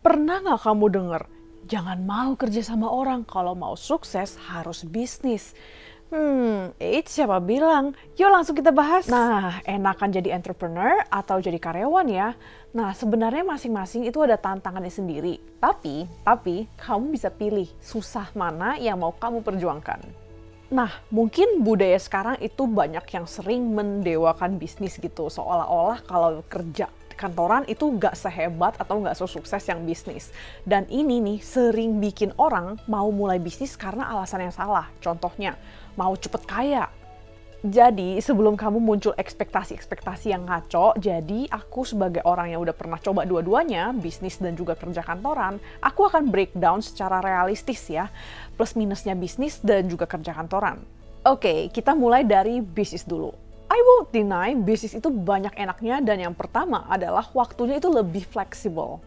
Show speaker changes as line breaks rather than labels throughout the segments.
Pernah nggak kamu denger, jangan mau kerja sama orang, kalau mau sukses harus bisnis. Siapa bilang? Yuk langsung kita bahas. Nah, enakan jadi entrepreneur atau jadi karyawan ya? Nah, sebenarnya masing-masing itu ada tantangannya sendiri. Tapi, kamu bisa pilih susah mana yang mau kamu perjuangkan. Nah, mungkin budaya sekarang itu banyak yang sering mendewakan bisnis gitu. Seolah-olah kalau kerja kantoran itu nggak sehebat atau nggak sesukses yang bisnis. Dan ini nih sering bikin orang mau mulai bisnis karena alasan yang salah. Contohnya, mau cepet kaya. Jadi sebelum kamu muncul ekspektasi-ekspektasi yang ngaco, jadi aku sebagai orang yang udah pernah coba dua-duanya, bisnis dan juga kerja kantoran, aku akan breakdown secara realistis ya, plus minusnya bisnis dan juga kerja kantoran. Oke, kita mulai dari bisnis dulu. I won't deny, bisnis itu banyak enaknya dan yang pertama adalah waktunya itu lebih fleksibel.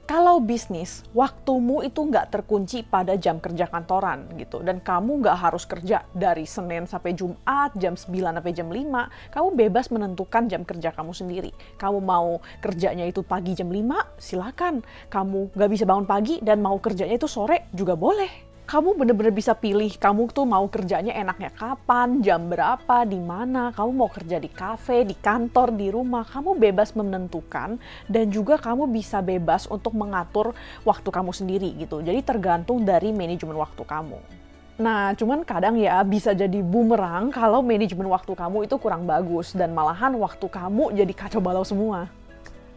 Kalau bisnis, waktumu itu nggak terkunci pada jam kerja kantoran gitu. Dan kamu nggak harus kerja dari Senin sampai Jumat, jam 9 sampai jam 5. Kamu bebas menentukan jam kerja kamu sendiri. Kamu mau kerjanya itu pagi jam 5, silakan. Kamu nggak bisa bangun pagi dan mau kerjanya itu sore juga boleh. Kamu bener-bener bisa pilih, kamu tuh mau kerjanya enaknya kapan, jam berapa, di mana, kamu mau kerja di kafe, di kantor, di rumah, kamu bebas menentukan dan juga kamu bisa bebas untuk mengatur waktu kamu sendiri gitu. Jadi tergantung dari manajemen waktu kamu. Nah, cuman kadang ya bisa jadi bumerang kalau manajemen waktu kamu itu kurang bagus dan malahan waktu kamu jadi kacau balau semua.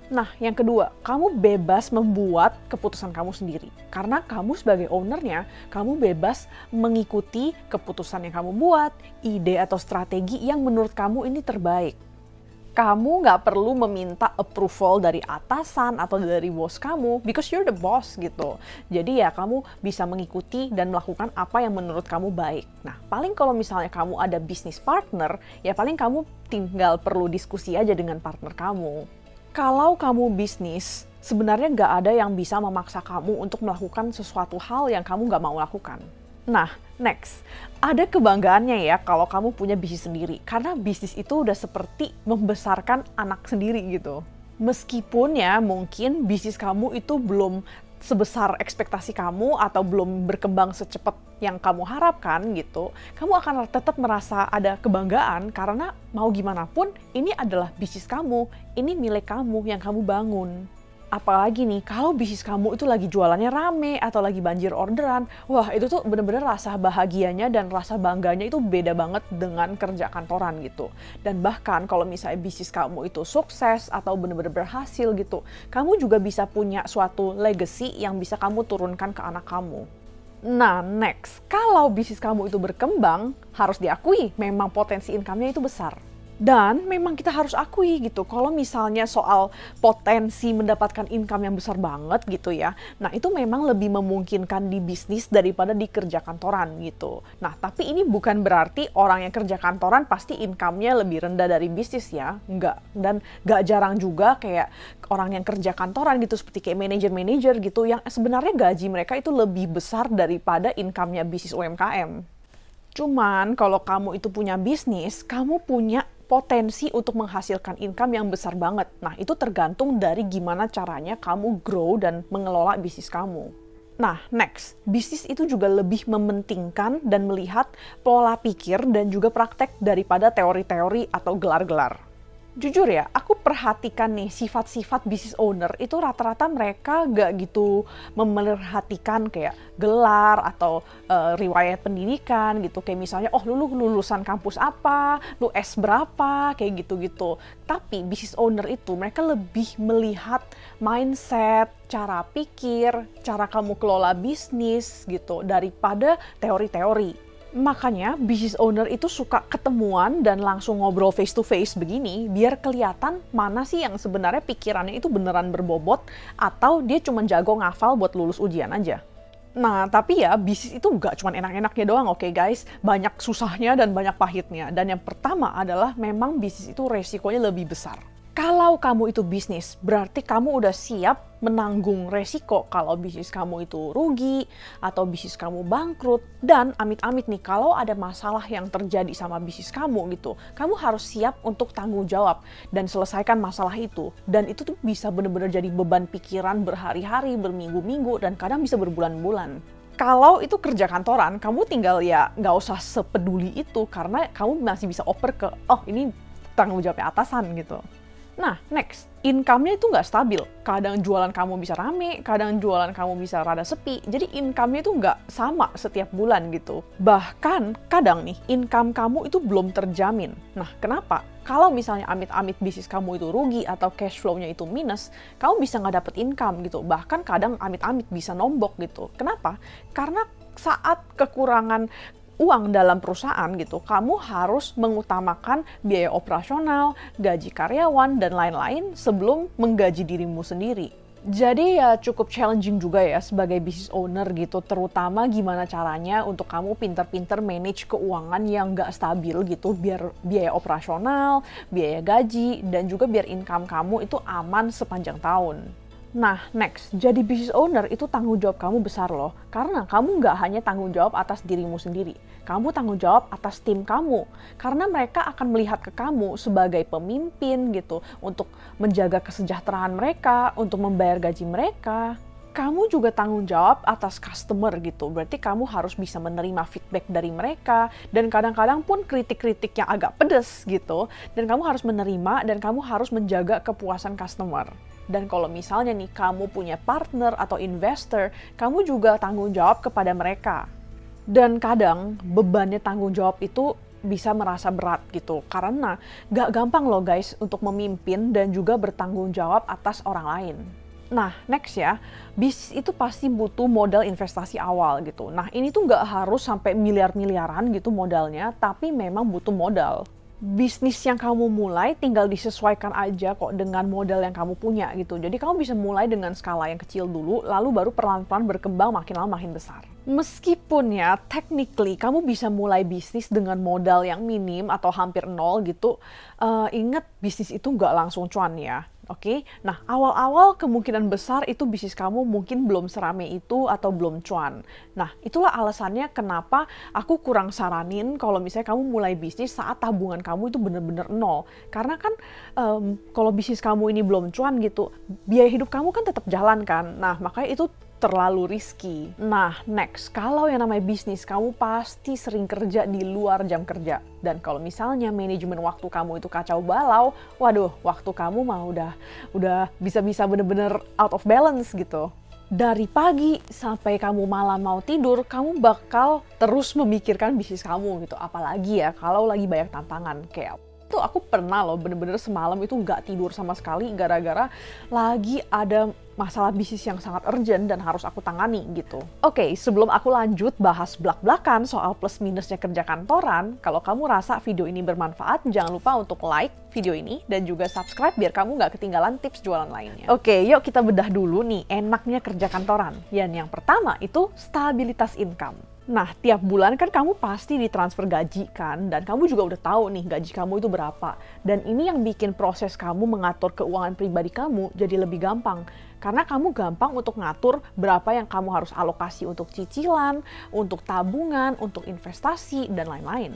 Nah, yang kedua, kamu bebas membuat keputusan kamu sendiri. Karena kamu sebagai ownernya, kamu bebas mengikuti keputusan yang kamu buat, ide atau strategi yang menurut kamu ini terbaik. Kamu nggak perlu meminta approval dari atasan atau dari bos kamu, because you're the boss gitu. Jadi ya kamu bisa mengikuti dan melakukan apa yang menurut kamu baik. Nah, paling kalau misalnya kamu ada business partner, ya paling kamu tinggal perlu diskusi aja dengan partner kamu. Kalau kamu bisnis, sebenarnya nggak ada yang bisa memaksa kamu untuk melakukan sesuatu hal yang kamu nggak mau lakukan. Nah, next. Ada kebanggaannya ya kalau kamu punya bisnis sendiri. Karena bisnis itu udah seperti membesarkan anak sendiri gitu. Meskipun ya mungkin bisnis kamu itu belum sebesar ekspektasi kamu atau belum berkembang secepat yang kamu harapkan gitu, kamu akan tetap merasa ada kebanggaan karena mau gimana pun ini adalah bisnis kamu, ini milik kamu yang kamu bangun. Apalagi nih, kalau bisnis kamu itu lagi jualannya rame atau lagi banjir orderan, wah itu tuh bener-bener rasa bahagianya dan rasa bangganya itu beda banget dengan kerja kantoran gitu. Dan bahkan kalau misalnya bisnis kamu itu sukses atau bener-bener berhasil gitu, kamu juga bisa punya suatu legacy yang bisa kamu turunkan ke anak kamu. Nah, next, kalau bisnis kamu itu berkembang, harus diakui memang potensi income-nya itu besar. Dan memang kita harus akui gitu, kalau misalnya soal potensi mendapatkan income yang besar banget gitu ya, nah itu memang lebih memungkinkan di bisnis daripada di kerja kantoran gitu. Nah, tapi ini bukan berarti orang yang kerja kantoran pasti income-nya lebih rendah dari bisnis ya, enggak. Dan enggak jarang juga kayak orang yang kerja kantoran gitu, seperti kayak manajer-manajer gitu, yang sebenarnya gaji mereka itu lebih besar daripada income-nya bisnis UMKM. Cuman kalau kamu itu punya bisnis, kamu punya potensi untuk menghasilkan income yang besar banget. Nah, itu tergantung dari gimana caranya kamu grow dan mengelola bisnis kamu. Nah, next, bisnis itu juga lebih mementingkan dan melihat pola pikir dan juga praktek daripada teori-teori atau gelar-gelar. Jujur ya, aku perhatikan nih sifat-sifat business owner itu rata-rata mereka gak gitu memerhatikan kayak gelar atau riwayat pendidikan gitu. Kayak misalnya, oh lu lulusan kampus apa, lu S berapa, kayak gitu-gitu. Tapi business owner itu mereka lebih melihat mindset, cara pikir, cara kamu kelola bisnis gitu daripada teori-teori. Makanya business owner itu suka ketemuan dan langsung ngobrol face to face begini biar kelihatan mana sih yang sebenarnya pikirannya itu beneran berbobot atau dia cuma jago ngafal buat lulus ujian aja. Nah, tapi ya bisnis itu nggak cuma enak-enaknya doang, oke guys? Banyak susahnya dan banyak pahitnya. Dan yang pertama adalah memang bisnis itu resikonya lebih besar. Kalau kamu itu bisnis, berarti kamu udah siap menanggung resiko kalau bisnis kamu itu rugi atau bisnis kamu bangkrut. Dan amit-amit nih, kalau ada masalah yang terjadi sama bisnis kamu gitu, kamu harus siap untuk tanggung jawab dan selesaikan masalah itu. Dan itu tuh bisa benar-benar jadi beban pikiran berhari-hari, berminggu-minggu, dan kadang bisa berbulan-bulan. Kalau itu kerja kantoran, kamu tinggal ya nggak usah sepeduli itu karena kamu masih bisa oper ke, oh ini tanggung jawabnya atasan gitu. Nah, next, income-nya itu nggak stabil. Kadang jualan kamu bisa rame, kadang jualan kamu bisa rada sepi. Jadi income-nya itu nggak sama setiap bulan gitu. Bahkan kadang nih, income kamu itu belum terjamin. Nah, kenapa? Kalau misalnya amit-amit bisnis kamu itu rugi atau cash flow-nya itu minus, kamu bisa nggak dapet income gitu. Bahkan kadang amit-amit bisa nombok gitu. Kenapa? Karena saat kekurangan uang dalam perusahaan gitu, kamu harus mengutamakan biaya operasional, gaji karyawan, dan lain-lain sebelum menggaji dirimu sendiri. Jadi ya cukup challenging juga ya sebagai business owner gitu, terutama gimana caranya untuk kamu pinter-pinter manage keuangan yang nggak stabil gitu, biar biaya operasional, biaya gaji, dan juga biar income kamu itu aman sepanjang tahun. Nah, next, jadi business owner itu tanggung jawab kamu besar loh. Karena kamu nggak hanya tanggung jawab atas dirimu sendiri. Kamu tanggung jawab atas tim kamu. Karena mereka akan melihat ke kamu sebagai pemimpin gitu. Untuk menjaga kesejahteraan mereka, untuk membayar gaji mereka. Kamu juga tanggung jawab atas customer gitu. Berarti kamu harus bisa menerima feedback dari mereka. Dan kadang-kadang pun kritik-kritik yang agak pedes gitu. Dan kamu harus menerima dan kamu harus menjaga kepuasan customer. Dan kalau misalnya nih kamu punya partner atau investor, kamu juga tanggung jawab kepada mereka. Dan kadang bebannya tanggung jawab itu bisa merasa berat gitu. Karena gak gampang loh guys untuk memimpin dan juga bertanggung jawab atas orang lain. Nah, next ya, bisnis itu pasti butuh modal investasi awal gitu. Nah, ini tuh gak harus sampai miliar-miliaran gitu modalnya, tapi memang butuh modal. Bisnis yang kamu mulai tinggal disesuaikan aja kok dengan modal yang kamu punya gitu. Jadi kamu bisa mulai dengan skala yang kecil dulu, lalu baru perlahan-lahan berkembang makin lama makin besar. Meskipun ya, technically kamu bisa mulai bisnis dengan modal yang minim atau hampir nol gitu, ingat bisnis itu nggak langsung cuan ya. Oke, nah awal-awal kemungkinan besar itu bisnis kamu mungkin belum serame itu atau belum cuan. Nah itulah alasannya kenapa aku kurang saranin kalau misalnya kamu mulai bisnis saat tabungan kamu itu bener-bener nol. Karena kan kalau bisnis kamu ini belum cuan gitu, biaya hidup kamu kan tetap jalan kan. Nah makanya itu terlalu risky. Nah, next, kalau yang namanya bisnis, kamu pasti sering kerja di luar jam kerja. Dan kalau misalnya manajemen waktu kamu itu kacau balau, waduh, waktu kamu mah udah bisa-bisa bener-bener out of balance gitu. Dari pagi sampai kamu malam mau tidur, kamu bakal terus memikirkan bisnis kamu gitu. Apalagi ya kalau lagi banyak tantangan kayak itu aku pernah loh bener-bener semalam itu nggak tidur sama sekali gara-gara lagi ada masalah bisnis yang sangat urgent dan harus aku tangani gitu. Oke, sebelum aku lanjut bahas blak-blakan soal plus minusnya kerja kantoran, kalau kamu rasa video ini bermanfaat, jangan lupa untuk like video ini dan juga subscribe biar kamu nggak ketinggalan tips jualan lainnya. Oke, yuk kita bedah dulu nih enaknya kerja kantoran. Yang pertama itu stabilitas income. Nah, tiap bulan kan kamu pasti ditransfer gaji kan, dan kamu juga udah tahu nih gaji kamu itu berapa. Dan ini yang bikin proses kamu mengatur keuangan pribadi kamu jadi lebih gampang. Karena kamu gampang untuk ngatur berapa yang kamu harus alokasi untuk cicilan, untuk tabungan, untuk investasi, dan lain-lain.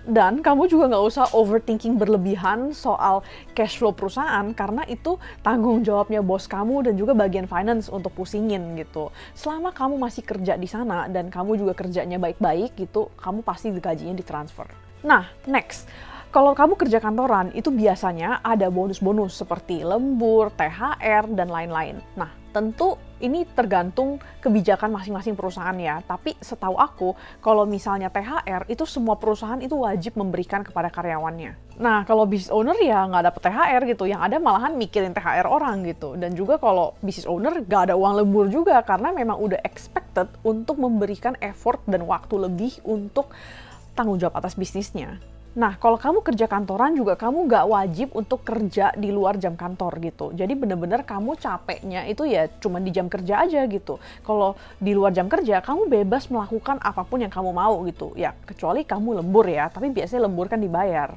Dan kamu juga nggak usah overthinking berlebihan soal cash flow perusahaan karena itu tanggung jawabnya bos kamu dan juga bagian finance untuk pusingin gitu. Selama kamu masih kerja di sana dan kamu juga kerjanya baik-baik gitu, kamu pasti gajinya ditransfer. Nah, next. Kalau kamu kerja kantoran, itu biasanya ada bonus-bonus seperti lembur, THR, dan lain-lain. Nah, tentu ini tergantung kebijakan masing-masing perusahaan ya. Tapi setahu aku, kalau misalnya THR, itu semua perusahaan itu wajib memberikan kepada karyawannya. Nah, kalau business owner ya nggak dapet THR gitu. Yang ada malahan mikirin THR orang gitu. Dan juga kalau business owner nggak ada uang lembur juga, karena memang udah expected untuk memberikan effort dan waktu lebih untuk tanggung jawab atas bisnisnya. Nah, kalau kamu kerja kantoran juga kamu nggak wajib untuk kerja di luar jam kantor gitu. Jadi bener-bener kamu capeknya itu ya cuma di jam kerja aja gitu. Kalau di luar jam kerja, kamu bebas melakukan apapun yang kamu mau gitu. Ya, kecuali kamu lembur ya, tapi biasanya lembur kan dibayar.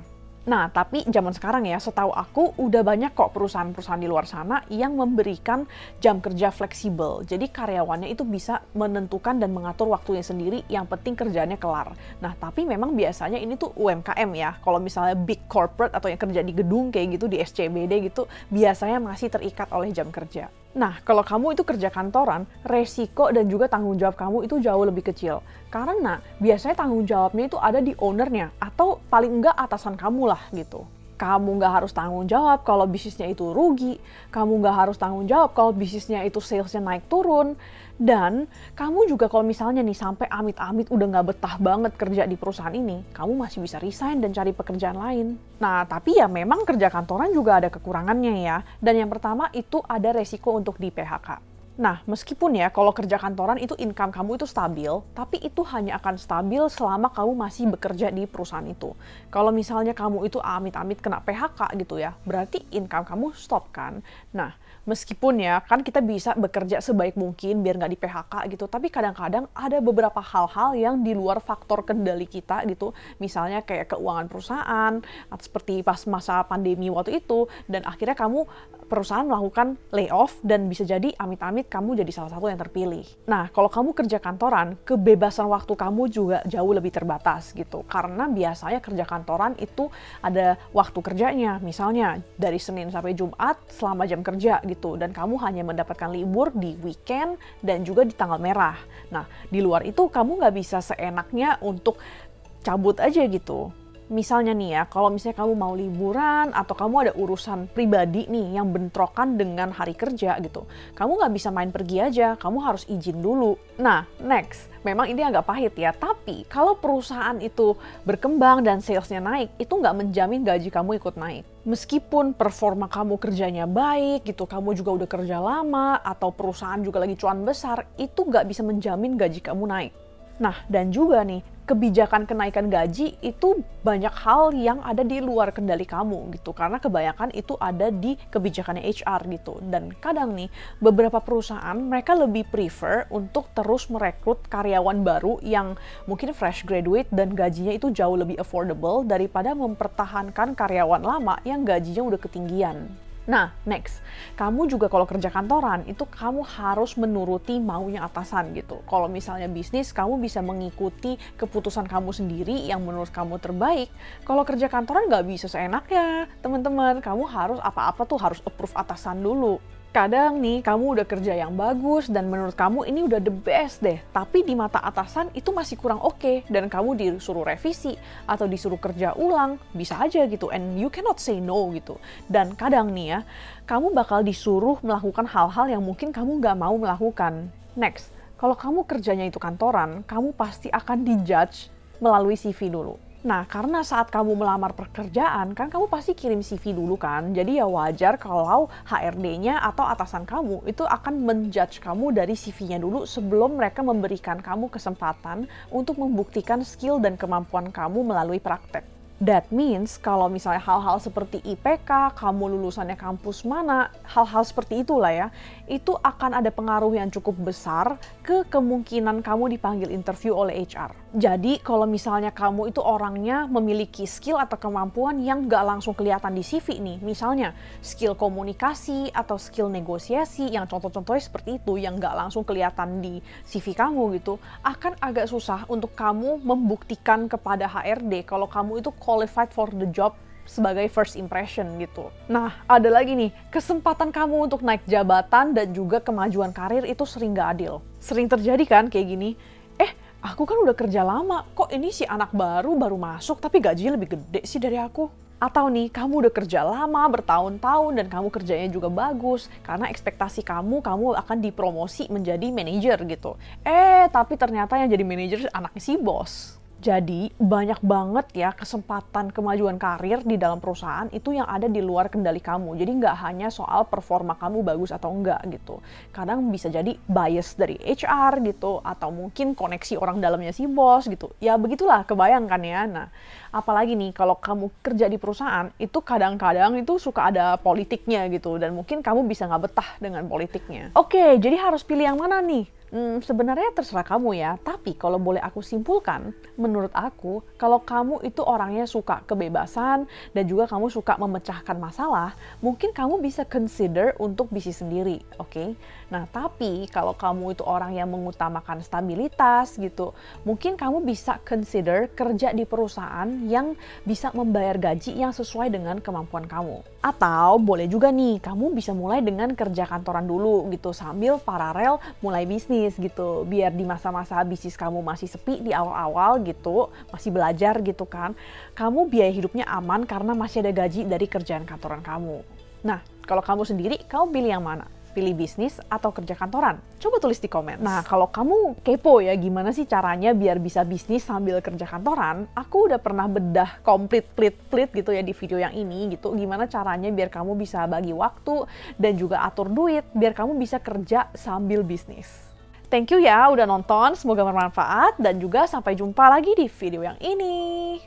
Nah, tapi zaman sekarang ya, setahu aku udah banyak kok perusahaan-perusahaan di luar sana yang memberikan jam kerja fleksibel. Jadi karyawannya itu bisa menentukan dan mengatur waktunya sendiri, yang penting kerjaannya kelar. Nah, tapi memang biasanya ini tuh UMKM ya. Kalau misalnya big corporate atau yang kerja di gedung kayak gitu, di SCBD gitu, biasanya masih terikat oleh jam kerja. Nah, kalau kamu itu kerja kantoran, resiko dan juga tanggung jawab kamu itu jauh lebih kecil. Karena biasanya tanggung jawabnya itu ada di ownernya, atau paling enggak atasan kamu lah gitu. Kamu nggak harus tanggung jawab kalau bisnisnya itu rugi, kamu nggak harus tanggung jawab kalau bisnisnya itu salesnya naik turun, dan kamu juga kalau misalnya nih sampai amit-amit udah nggak betah banget kerja di perusahaan ini, kamu masih bisa resign dan cari pekerjaan lain. Nah, tapi ya memang kerja kantoran juga ada kekurangannya ya, dan yang pertama itu ada resiko untuk di PHK. Nah, meskipun ya kalau kerja kantoran itu income kamu itu stabil, tapi itu hanya akan stabil selama kamu masih bekerja di perusahaan itu. Kalau misalnya kamu itu amit-amit kena PHK gitu ya, berarti income kamu stop kan. Nah, meskipun ya kan kita bisa bekerja sebaik mungkin biar nggak di PHK gitu, tapi kadang-kadang ada beberapa hal-hal yang di luar faktor kendali kita gitu. Misalnya kayak keuangan perusahaan, atau seperti pas masa pandemi waktu itu, dan akhirnya perusahaan melakukan layoff dan bisa jadi amit-amit kamu jadi salah satu yang terpilih. Nah, kalau kamu kerja kantoran, kebebasan waktu kamu juga jauh lebih terbatas gitu. Karena biasanya kerja kantoran itu ada waktu kerjanya, misalnya dari Senin sampai Jumat selama jam kerja gitu. Dan kamu hanya mendapatkan libur di weekend dan juga di tanggal merah. Nah, di luar itu kamu nggak bisa seenaknya untuk cabut aja gitu. Misalnya nih ya, kalau misalnya kamu mau liburan atau kamu ada urusan pribadi nih yang bentrokan dengan hari kerja gitu, kamu nggak bisa main pergi aja, kamu harus izin dulu. Nah, next, memang ini agak pahit ya, tapi kalau perusahaan itu berkembang dan salesnya naik, itu nggak menjamin gaji kamu ikut naik. Meskipun performa kamu kerjanya baik gitu, kamu juga udah kerja lama, atau perusahaan juga lagi cuan besar, itu nggak bisa menjamin gaji kamu naik. Nah, dan juga nih, kebijakan kenaikan gaji itu banyak hal yang ada di luar kendali kamu gitu. Karena kebanyakan itu ada di kebijakannya HR gitu. Dan kadang nih, beberapa perusahaan mereka lebih prefer untuk terus merekrut karyawan baru yang mungkin fresh graduate dan gajinya itu jauh lebih affordable daripada mempertahankan karyawan lama yang gajinya udah ketinggian. Nah, next, kamu juga kalau kerja kantoran, itu kamu harus menuruti maunya atasan gitu. Kalau misalnya bisnis, kamu bisa mengikuti keputusan kamu sendiri yang menurut kamu terbaik. Kalau kerja kantoran nggak bisa seenaknya, teman-teman. Kamu harus apa-apa tuh harus approve atasan dulu. Kadang nih, kamu udah kerja yang bagus dan menurut kamu ini udah the best deh. Tapi di mata atasan itu masih kurang oke. Dan kamu disuruh revisi atau disuruh kerja ulang. Bisa aja gitu. And you cannot say no gitu. Dan kadang nih ya, kamu bakal disuruh melakukan hal-hal yang mungkin kamu nggak mau melakukan. Next, kalau kamu kerjanya itu kantoran, kamu pasti akan dijudge melalui CV dulu. Nah, karena saat kamu melamar pekerjaan, kan kamu pasti kirim CV dulu kan. Jadi ya wajar kalau HRD-nya atau atasan kamu itu akan menjudge kamu dari CV-nya dulu sebelum mereka memberikan kamu kesempatan untuk membuktikan skill dan kemampuan kamu melalui praktek. That means kalau misalnya hal-hal seperti IPK, kamu lulusannya kampus mana, hal-hal seperti itulah ya, itu akan ada pengaruh yang cukup besar ke kemungkinan kamu dipanggil interview oleh HR. Jadi kalau misalnya kamu itu orangnya memiliki skill atau kemampuan yang nggak langsung kelihatan di CV nih, misalnya skill komunikasi atau skill negosiasi, yang contoh-contohnya seperti itu, yang nggak langsung kelihatan di CV kamu gitu, akan agak susah untuk kamu membuktikan kepada HRD kalau kamu itu qualified for the job sebagai first impression gitu. Nah, ada lagi nih, kesempatan kamu untuk naik jabatan dan juga kemajuan karir itu sering gak adil. Sering terjadi kan kayak gini, aku kan udah kerja lama, kok ini si anak baru masuk tapi gajinya lebih gede sih dari aku. Atau nih, kamu udah kerja lama, bertahun-tahun, dan kamu kerjanya juga bagus. Karena ekspektasi kamu akan dipromosi menjadi manajer gitu. Tapi ternyata yang jadi manajer anaknya si bos. Jadi banyak banget ya kesempatan kemajuan karir di dalam perusahaan itu yang ada di luar kendali kamu. Jadi nggak hanya soal performa kamu bagus atau enggak gitu. Kadang bisa jadi bias dari HR gitu, atau mungkin koneksi orang dalamnya si bos gitu. Ya begitulah, kebayangkan ya. Nah, apalagi nih kalau kamu kerja di perusahaan, itu kadang-kadang itu suka ada politiknya gitu. Dan mungkin kamu bisa nggak betah dengan politiknya. Oke, jadi harus pilih yang mana nih? Sebenarnya terserah kamu ya, tapi kalau boleh aku simpulkan, menurut aku, kalau kamu itu orangnya suka kebebasan dan juga kamu suka memecahkan masalah, mungkin kamu bisa consider untuk bisnis sendiri, oke? Nah, tapi kalau kamu itu orang yang mengutamakan stabilitas gitu, mungkin kamu bisa consider kerja di perusahaan yang bisa membayar gaji yang sesuai dengan kemampuan kamu. Atau boleh juga nih, kamu bisa mulai dengan kerja kantoran dulu gitu, sambil paralel mulai bisnis gitu. Biar di masa-masa bisnis kamu masih sepi di awal-awal gitu, masih belajar gitu kan, kamu biaya hidupnya aman karena masih ada gaji dari kerjaan kantoran kamu. Nah, kalau kamu sendiri, kamu pilih yang mana? Pilih bisnis atau kerja kantoran? Coba tulis di komen. Nah, kalau kamu kepo ya gimana sih caranya biar bisa bisnis sambil kerja kantoran, aku udah pernah bedah komplit plit gitu ya di video yang ini gitu. Gimana caranya biar kamu bisa bagi waktu dan juga atur duit biar kamu bisa kerja sambil bisnis. Thank you ya udah nonton, semoga bermanfaat dan juga sampai jumpa lagi di video yang ini.